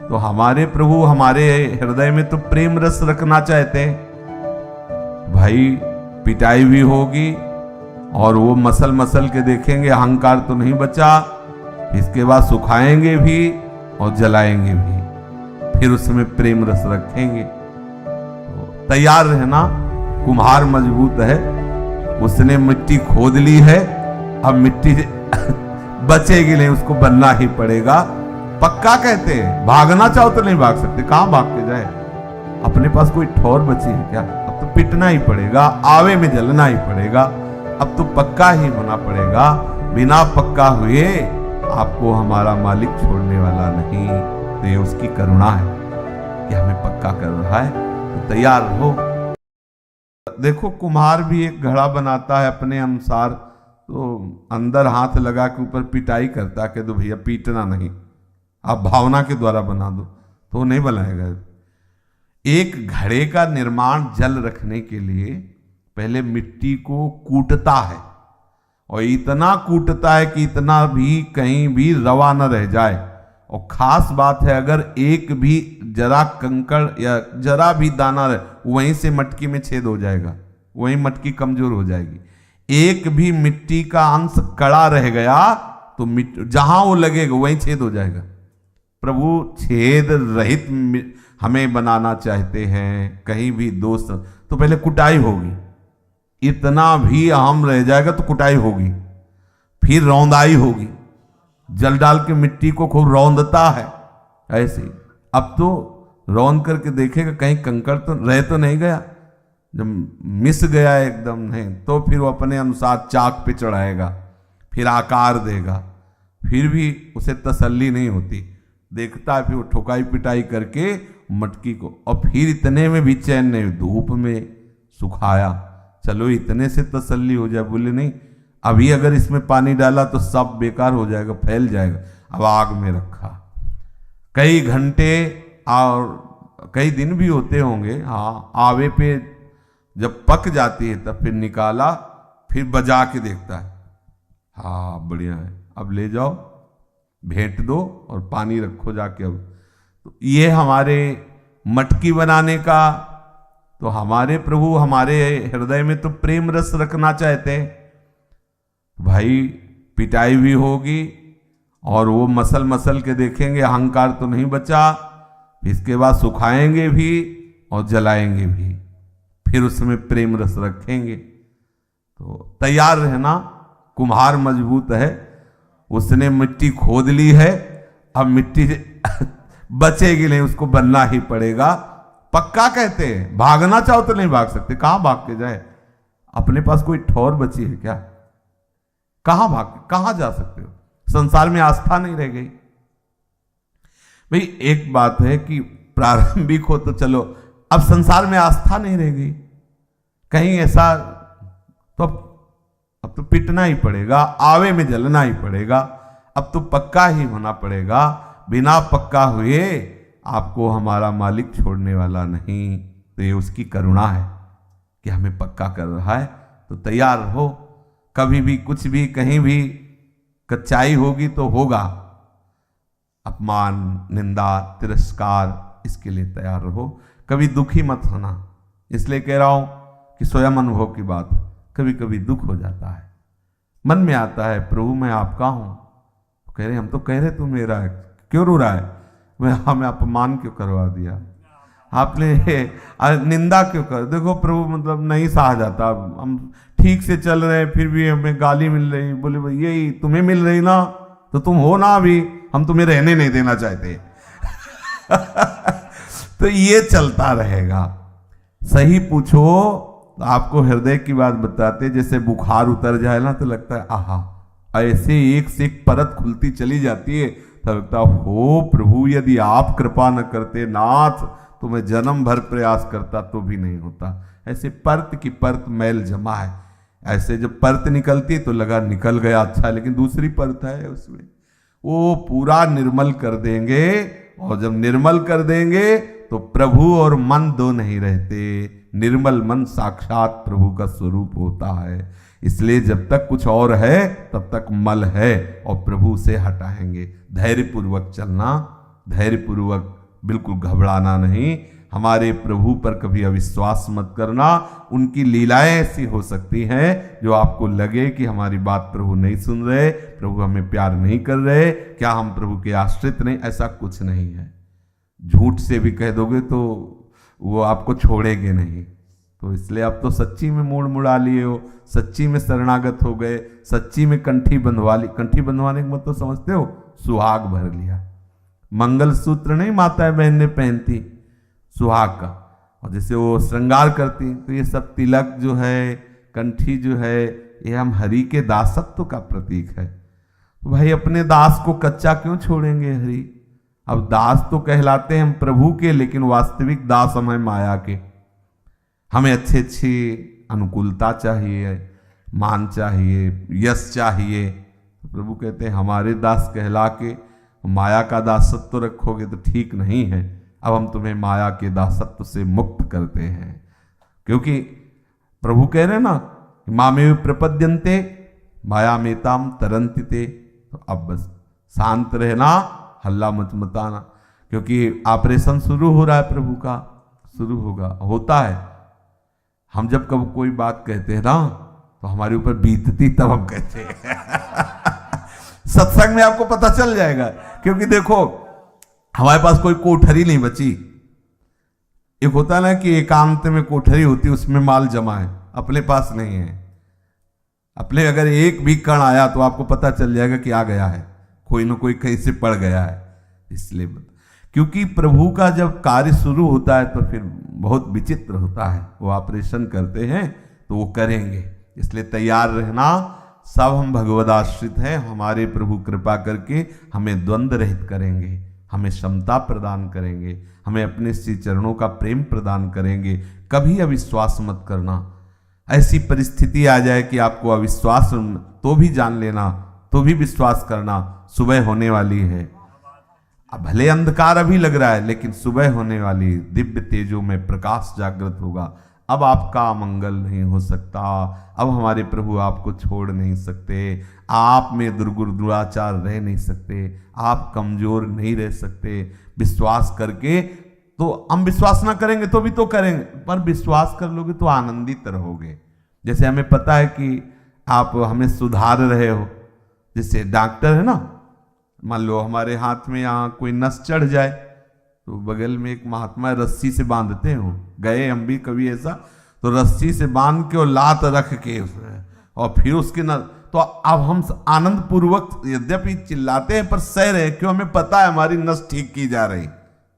तो हमारे प्रभु हमारे हृदय में तो प्रेम रस रखना चाहते हैं। भाई पिटाई भी होगी और वो मसल मसल के देखेंगे, अहंकार तो नहीं बचा, इसके बाद सुखाएंगे भी और जलाएंगे भी, फिर उसमें प्रेम रस रखेंगे। तो तैयार रहना, कुम्हार मजबूत है, उसने मिट्टी खोद ली है, अब मिट्टी बचेगी नहीं, उसको बनना ही पड़ेगा। पक्का कहते हैं, भागना चाहो तो नहीं भाग सकते, कहां भाग के जाए, अपने पास कोई ठौर बची है क्या? अब तो पिटना ही पड़ेगा, आवे में जलना ही पड़ेगा, अब तो पक्का ही होना पड़ेगा। बिना पक्का हुए आपको हमारा मालिक छोड़ने वाला नहीं। तो ये उसकी करुणा है कि हमें पक्का कर रहा है, तो तैयार रहो। देखो कुम्हार भी एक घड़ा बनाता है अपने अनुसार, तो अंदर हाथ लगा के ऊपर पिटाई करता है कि दो भैया पीटना नहीं, आप भावना के द्वारा बना दो, तो वो नहीं बनाएगा। एक घड़े का निर्माण जल रखने के लिए पहले मिट्टी को कूटता है, और इतना कूटता है कि इतना भी कहीं भी रवा न रह जाए। और खास बात है, अगर एक भी जरा कंकड़ या जरा भी दाना रहे, वहीं से मटकी में छेद हो जाएगा, वहीं मटकी कमजोर हो जाएगी। एक भी मिट्टी का अंश कड़ा रह गया तो जहां वो लगेगा वहीं छेद हो जाएगा। प्रभु छेद रहित हमें बनाना चाहते हैं। कहीं भी दोष तो पहले कुटाई होगी, इतना भी अहम रह जाएगा तो कुटाई होगी, फिर रौंदाई होगी, जल डाल के मिट्टी को खूब रौंदता है ऐसे। अब तो रौंद करके देखेगा कहीं कंकड़ तो रह तो नहीं गया, जब मिस गया एकदम नहीं तो फिर वो अपने अनुसार चाक पे चढ़ाएगा, फिर आकार देगा, फिर भी उसे तसल्ली नहीं होती, देखता है फिर वो ठोकाई पिटाई करके मटकी को, और फिर इतने में भी चैन नहीं, धूप में सुखाया, चलो इतने से तसल्ली हो जाए। बोले नहीं, अभी अगर इसमें पानी डाला तो सब बेकार हो जाएगा, फैल जाएगा, अब आग में रखा, कई घंटे और कई दिन भी होते होंगे। हाँ, आवे पे जब पक जाती है तब फिर निकाला, फिर बजा के देखता है, हाँ बढ़िया है, अब ले जाओ भेंट दो और पानी रखो जाके। अब तो ये हमारे मटकी बनाने का, तो हमारे प्रभु हमारे हृदय में तो प्रेम रस रखना चाहते हैं। भाई पिटाई भी होगी और वो मसल मसल के देखेंगे, अहंकार तो नहीं बचा, इसके बाद सुखाएंगे भी और जलाएंगे भी, फिर उसमें प्रेम रस रखेंगे। तो तैयार रहना, कुम्हार मजबूत है, उसने मिट्टी खोद ली है, अब मिट्टी बचेगी नहीं, उसको बनना ही पड़ेगा। पक्का कहते हैं, भागना चाहो तो नहीं भाग सकते, कहां भाग के जाए, अपने पास कोई ठौर बची है क्या? कहां कहां जा सकते हो? संसार में आस्था नहीं रह गई। भाई एक बात है कि प्रारंभिक हो तो चलो, अब संसार में आस्था नहीं रह गई, कहीं ऐसा तो अब तो पिटना ही पड़ेगा, आवे में जलना ही पड़ेगा, अब तो पक्का ही होना पड़ेगा। बिना पक्का हुए आपको हमारा मालिक छोड़ने वाला नहीं। तो ये उसकी करुणा है कि हमें पक्का कर रहा है, तो तैयार रहो। कभी भी कुछ भी कहीं भी कच्चाई होगी तो होगा, अपमान निंदा तिरस्कार, इसके लिए तैयार रहो। कभी दुखी मत होना, इसलिए कह रहा हूं कि स्वयं अनुभव की बात, कभी कभी दुख हो जाता है, मन में आता है प्रभु मैं आपका हूं, तो कह रहे हम तो कह रहे तू मेरा है, क्यों रो रहा है? मैं हमें अपमान क्यों करवा दिया आपने, निंदा क्यों कर? देखो प्रभु मतलब नहीं सहा जाता, हम ठीक से चल रहे फिर भी हमें गाली मिल रही। बोले भाई यही तुम्हें मिल रही ना, तो तुम हो ना अभी, हम तुम्हें रहने नहीं देना चाहते। तो ये चलता रहेगा। सही पूछो तो आपको हृदय की बात बताते, जैसे बुखार उतर जाए ना तो लगता है आहा, ऐसे एक से एक परत खुलती चली जाती है, तब लगता हो प्रभु यदि आप कृपा न करते नाथ तो मैं जन्म भर प्रयास करता तो भी नहीं होता। ऐसे परत की परत मैल जमा है, ऐसे जब परत निकलती तो लगा निकल गया अच्छा, लेकिन दूसरी परत है उसमें, वो पूरा निर्मल कर देंगे। और जब निर्मल कर देंगे तो प्रभु और मन दो नहीं रहते, निर्मल मन साक्षात प्रभु का स्वरूप होता है। इसलिए जब तक कुछ और है तब तक मल है, और प्रभु से हटाएंगे। धैर्य पूर्वक चलना, धैर्यपूर्वक, बिल्कुल घबराना नहीं। हमारे प्रभु पर कभी अविश्वास मत करना। उनकी लीलाएं ऐसी हो सकती हैं जो आपको लगे कि हमारी बात प्रभु नहीं सुन रहे, प्रभु हमें प्यार नहीं कर रहे, क्या हम प्रभु के आश्रित नहीं, ऐसा कुछ नहीं है। झूठ से भी कह दोगे तो वो आपको छोड़ेंगे नहीं। तो इसलिए आप तो सच्ची में मोड़ मुड़ा लिए हो, सच्ची में शरणागत हो गए, सच्ची में कंठी बंधवा ली। कंठी बंधवाने का मतलब समझते हो? सुहाग भर लिया। मंगलसूत्र नहीं माता बहन ने पहनती, सुहाग का, और जैसे वो श्रृंगार करती, तो ये सब तिलक जो है, कंठी जो है, ये हम हरि के दासत्व का प्रतीक है। तो भाई अपने दास को कच्चा क्यों छोड़ेंगे हरि? अब दास तो कहलाते हैं हम प्रभु के, लेकिन वास्तविक दास हम हैं माया के। हमें अच्छी अच्छी अनुकूलता चाहिए, मान चाहिए, यश चाहिए। तो प्रभु कहते हैं हमारे दास कहला के माया का दासत्व रखोगे तो ठीक नहीं है। अब हम तुम्हें माया के दासत्व से मुक्त करते हैं, क्योंकि प्रभु कह रहे हैं ना, मामेव प्रपद्यन्ते माया मेताम तरन्ति ते। तो अब बस शांत रहना, हल्ला मत मचाना, क्योंकि ऑपरेशन शुरू हो रहा है प्रभु का, शुरू होगा, होता है। हम जब कब कोई बात कहते हैं ना तो हमारे ऊपर बीतती, तब हम कहते हैं सत्संग में आपको पता चल जाएगा। क्योंकि देखो हमारे पास कोई कोठरी नहीं बची। एक होता है ना कि एकांत में कोठरी होती, उसमें माल जमा है, अपने पास नहीं है। अपने अगर एक भी कण आया तो आपको पता चल जाएगा कि आ गया है, कोई ना कोई कहीं से पड़ गया है। इसलिए क्योंकि प्रभु का जब कार्य शुरू होता है तो फिर बहुत विचित्र होता है। वो ऑपरेशन करते हैं तो वो करेंगे, इसलिए तैयार रहना। सब हम भगवदाश्रित हैं, हमारे प्रभु कृपा करके हमें द्वंद्व रहित करेंगे, हमें क्षमता प्रदान करेंगे, हमें अपने श्री चरणों का प्रेम प्रदान करेंगे। कभी अविश्वास मत करना। ऐसी परिस्थिति आ जाए कि आपको अविश्वास, तो भी जान लेना, तो भी विश्वास करना, सुबह होने वाली है। अब भले अंधकार अभी लग रहा है, लेकिन सुबह होने वाली, दिव्य तेजों में प्रकाश जागृत होगा। अब आपका मंगल नहीं हो सकता। अब हमारे प्रभु आपको छोड़ नहीं सकते। आप में दुर्गुणाचार रह नहीं सकते, आप कमजोर नहीं रह सकते। विश्वास करके, तो हम विश्वास ना करेंगे तो भी तो करेंगे, पर विश्वास कर लोगे तो आनंदित रहोगे। जैसे हमें पता है कि आप हमें सुधार रहे हो, जैसे डॉक्टर है ना, मान लो हमारे हाथ में यहाँ कोई नस चढ़ जाए तो बगल में एक महात्मा रस्सी से बांधते हो, गए हम भी कभी ऐसा, तो रस्सी से बांध के और लात रख के और फिर उसके न, तो अब हम आनंद पूर्वक यद्यपि चिल्लाते हैं पर सह रहे, क्यों? हमें पता है हमारी नस ठीक की जा रही,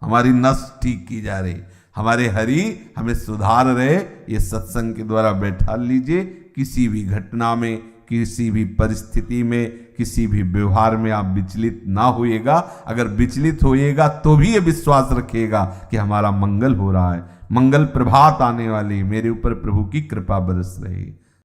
हमारी नस ठीक की जा रही, हमारे हरि हमें सुधार रहे। ये सत्संग के द्वारा बैठा लीजिए। किसी भी घटना में, किसी भी परिस्थिति में, किसी भी व्यवहार में आप विचलित ना होइएगा। अगर विचलित होइएगा तो भी ये विश्वास रखिएगा कि हमारा मंगल हो रहा है, मंगल प्रभात आने वाली, मेरे ऊपर प्रभु की कृपा बरस रही।